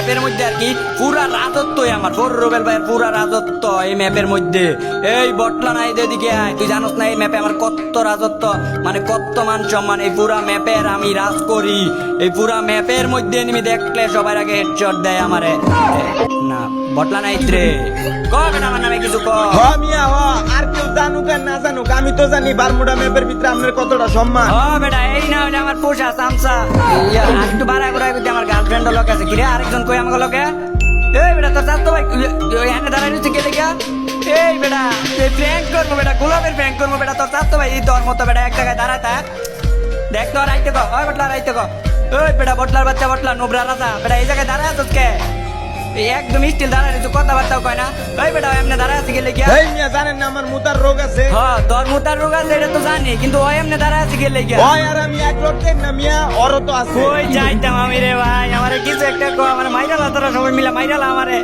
ম্যাপের মধ্যে আর কি পুরা রাজত্বই আমার, ফোর রুবেল ভাইয়ের পুরা রাজত্ব এই ম্যাপের মধ্যে। এই বটলা নাই এদিকে আয়, তুই জানোস না এই ম্যাপে আমার কত রাজত্ব, মানে কত মান সম্মান, এই পুরা ম্যাপের আমি রাজ করি। এই পুরা ম্যাপের মধ্যে এনিমি দেখলে সবার আগে হেডশট দেয় আমারে। না বটলা নাই রে, কবে আমার নামে কিছু কর। হ মিয়া হ, আর কেউ জানুক আর না জানুক আমি তো জানি বারমুডা ম্যাপের ভিতরে আপনার কতটা সম্মান। ও বেটা এই না ওটা আমার পোষা সামসা, আর একটু বাড়া করে দিতে আমার গার্লফ্রেন্ড লোক আছে কিরে, আরেকজন কই আমাকে লোকে। এই বেটা তোর চাস তো ভাই এখানে দাঁড়াই রয়েছে কে লেগা। এই বেটা এই প্র্যাঙ্ক করবো বেটা, গোলাপের প্র্যাঙ্ক করবো বেটা, তোর চাস তো ভাই তোর মতো বেটা এক জায়গায় দাঁড়ায় থাক। দেখ তো রাইতে কো, ওই বটলা রাইতে কো। ওই বেটা বটলার বাচ্চা বটলা নোবরা রাজা বেটা এই জায়গায় দাঁড়ায় আছিস কে? এই একদম স্টিল দাঁড়ায় রয়েছে, কথাবার্তাও কয় না। ওই বেটা এমনি দাঁড়ায় আছে গেলে গিয়া। এই মিয়া জানেন না আমার মুতার রোগ আছে। হ্যাঁ তোর মুতার রোগ আছে এটা তো জানি, কিন্তু ওই এমনি দাঁড়ায় আছে গেলে গিয়া। হয় আর আমি এক লোকের না মিয়া, ওরও তো আছে। কই যাইতাম আমি রে ভাই, আমারে কিছু একটা কো, আমার মাইরালা তোরা সবাই মিলে মাইরালা আমারে।